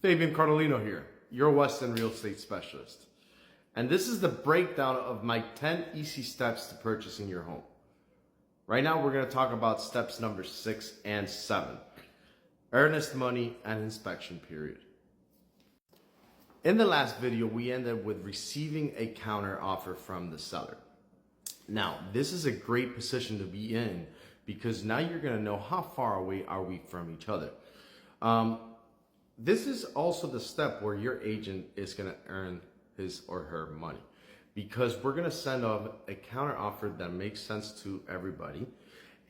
Fabian Cardolino here, your Western real estate specialist. And this is the breakdown of my 10 easy steps to purchasing your home. Right now, we're going to talk about steps number 6 and 7. Earnest money and inspection period. In the last video, we ended with receiving a counter offer from the seller. Now, this is a great position to be in because now you're going to know how far away are we from each other. This is also the step where your agent is going to earn his or her money, because we're going to send off a counter offer that makes sense to everybody.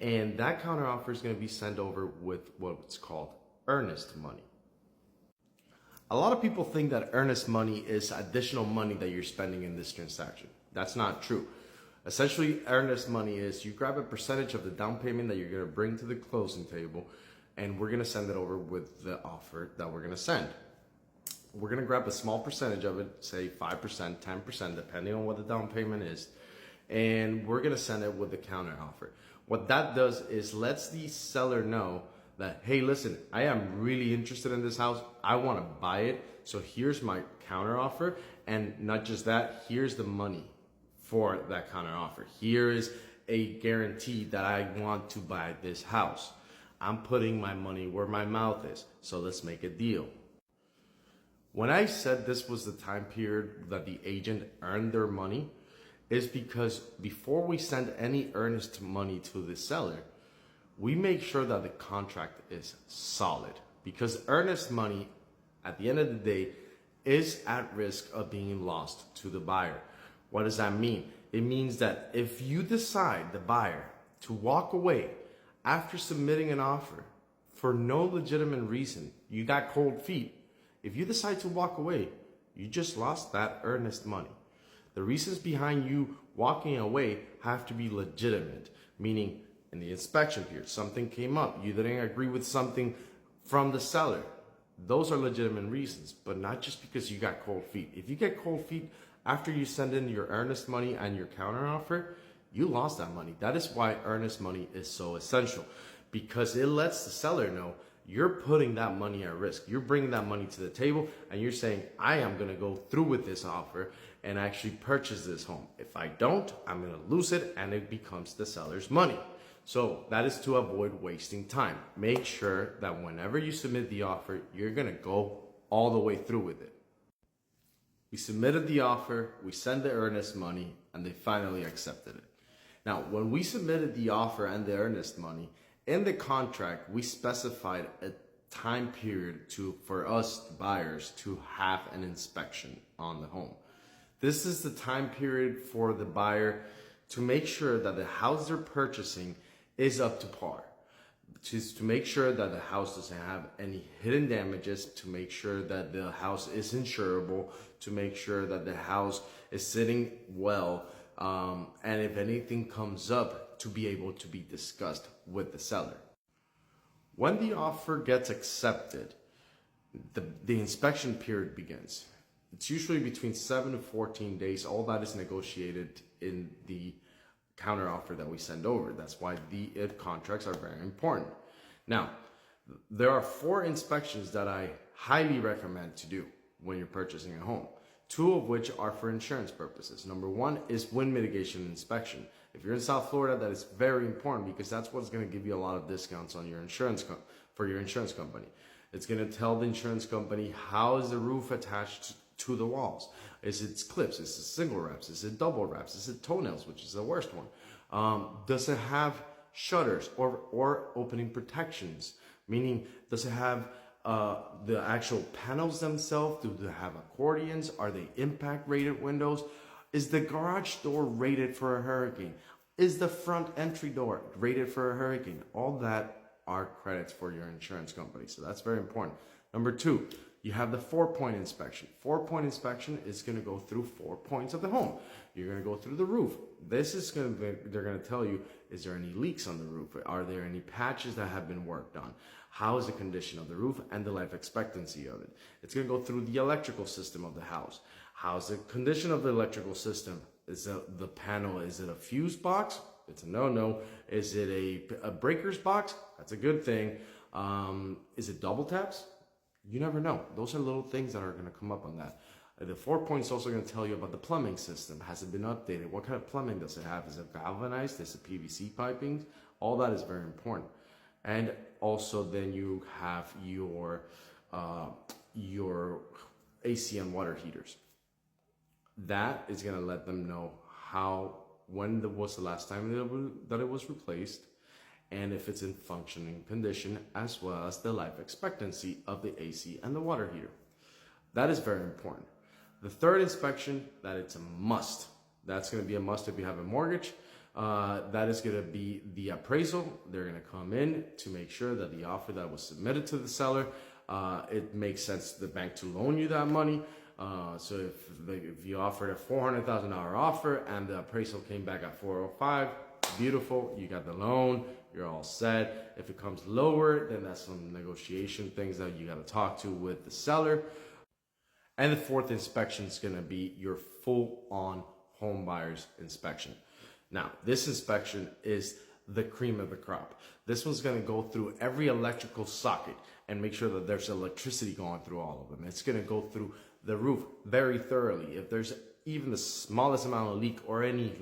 And that counter offer is going to be sent over with what's called earnest money. A lot of people think that earnest money is additional money that you're spending in this transaction. That's not true. Essentially, earnest money is you grab a percentage of the down payment that you're going to bring to the closing table, and we're going to send it over with the offer that we're going to send. We're going to grab a small percentage of it, say 5%, 10%, depending on what the down payment is, and we're going to send it with the counter offer. What that does is lets the seller know that, hey, listen, I am really interested in this house. I want to buy it. So here's my counter offer. And not just that, here's the money for that counter offer. Here is a guarantee that I want to buy this house. I'm putting my money where my mouth is. So let's make a deal. When I said this was the time period that the agent earned their money, is because before we send any earnest money to the seller, we make sure that the contract is solid, because earnest money at the end of the day is at risk of being lost to the buyer. What does that mean? It means that if you decide, the buyer, to walk away after submitting an offer for no legitimate reason, you got cold feet, if you decide to walk away, you just lost that earnest money. The reasons behind you walking away have to be legitimate, meaning in the inspection period, something came up, you didn't agree with something from the seller. Those are legitimate reasons, but not just because you got cold feet. If you get cold feet after you send in your earnest money and your counter offer, you lost that money. That is why earnest money is so essential, because it lets the seller know you're putting that money at risk. You're bringing that money to the table and you're saying, I am going to go through with this offer and actually purchase this home. If I don't, I'm going to lose it and it becomes the seller's money. So that is to avoid wasting time. Make sure that whenever you submit the offer, you're going to go all the way through with it. We submitted the offer, we sent the earnest money, and they finally accepted it. Now, when we submitted the offer and the earnest money, in the contract, we specified a time period for us buyers to have an inspection on the home. This is the time period for the buyer to make sure that the house they're purchasing is up to par, to make sure that the house doesn't have any hidden damages, to make sure that the house is insurable, to make sure that the house is sitting well, and if anything comes up, to be able to be discussed with the seller. When the offer gets accepted, the inspection period begins. It's usually between 7 to 14 days. All that is negotiated in the counter offer that we send over. That's why the contracts are very important. Now, there are 4 inspections that I highly recommend to do when you're purchasing a home, 2 of which are for insurance purposes. Number 1 is wind mitigation inspection. If you're in South Florida, that is very important because that's what's going to give you a lot of discounts on your insurance for your insurance company. It's going to tell the insurance company how is the roof attached to the walls. Is it clips? Is it single wraps? Is it double wraps? Is it toenails, which is the worst one? Does it have shutters or opening protections? Meaning, does it have the actual panels themselves? Do they have accordions? Are they impact rated windows? Is the garage door rated for a hurricane? Is the front entry door rated for a hurricane? All that are credits for your insurance company. So that's very important. Number 2, you have the 4-point inspection. 4-point inspection is going to go through 4 points of the home. You're going to go through the roof. This is going to be, they're going to tell you, is there any leaks on the roof? Are there any patches that have been worked on? How is the condition of the roof and the life expectancy of it? It's going to go through the electrical system of the house. How's the condition of the electrical system? Is the panel, is it a fuse box? It's a no-no. Is it a breaker's box? That's a good thing. Is it double taps? You never know. Those are little things that are going to come up on that. The 4 points also going to tell you about the plumbing system. Has it been updated? What kind of plumbing does it have? Is it galvanized? Is it PVC piping? All that is very important. And also then you have your AC and water heaters. That is going to let them know when was the last time that it was replaced, and if it's in functioning condition, as well as the life expectancy of the AC and the water heater. That is very important. The third inspection, that it's a must. That's going to be a must if you have a mortgage. That is going to be the appraisal. They're going to come in to make sure that the offer that was submitted to the seller, it makes sense to the bank to loan you that money. So if you offered a $400,000 offer and the appraisal came back at 405, beautiful, you got the loan, you're all set. If it comes lower, then that's some negotiation things that you got to talk to with the seller. And the fourth inspection is going to be your full-on home buyer's inspection. Now, this inspection is the cream of the crop. This one's going to go through every electrical socket and make sure that there's electricity going through all of them. It's going to go through the roof very thoroughly. If there's even the smallest amount of leak or any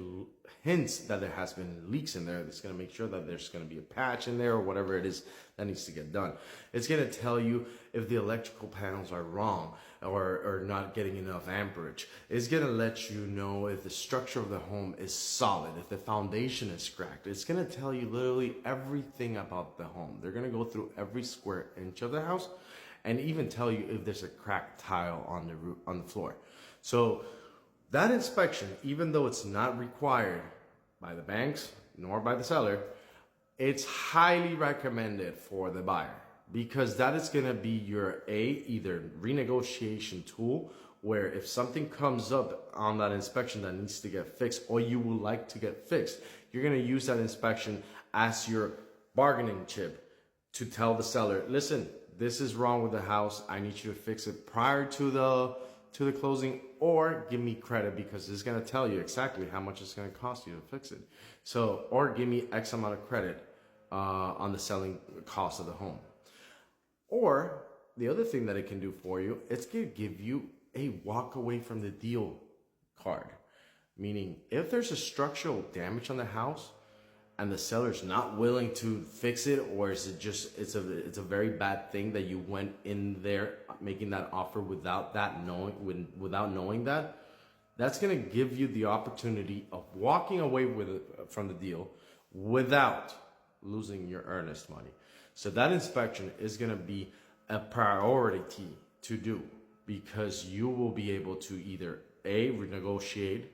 hints that there has been leaks in there, it's going to make sure that there's going to be a patch in there or whatever it is that needs to get done. It's going to tell you if the electrical panels are wrong or not getting enough amperage. It's going to let you know if the structure of the home is solid, if the foundation is cracked. It's going to tell you literally everything about the home. They're going to go through every square inch of the house and even tell you if there's a cracked tile on the floor. So that inspection, even though it's not required by the banks nor by the seller, it's highly recommended for the buyer, because that is going to be your either renegotiation tool, where if something comes up on that inspection that needs to get fixed or you would like to get fixed, you're going to use that inspection as your bargaining chip to tell the seller, listen, this is wrong with the house. I need you to fix it prior to the closing, or give me credit because it's going to tell you exactly how much it's going to cost you to fix it. So, or give me X amount of credit on the selling cost of the home. Or the other thing that it can do for you, it's going to give you a walk away from the deal card. Meaning, if there's a structural damage on the house and the seller's not willing to fix it, or is it just it's a very bad thing that you went in there making that offer without knowing that, that's going to give you the opportunity of walking away from the deal without losing your earnest money. So that inspection is going to be a priority to do, because you will be able to either renegotiate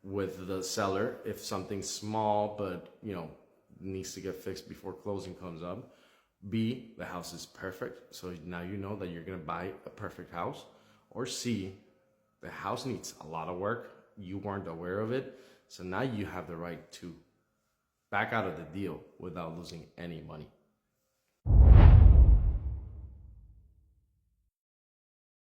with the seller if something's small but needs to get fixed before closing comes up. B, the house is perfect, so now you know that you're going to buy a perfect house. Or C, the house needs a lot of work, you weren't aware of it, so now you have the right to back out of the deal without losing any money.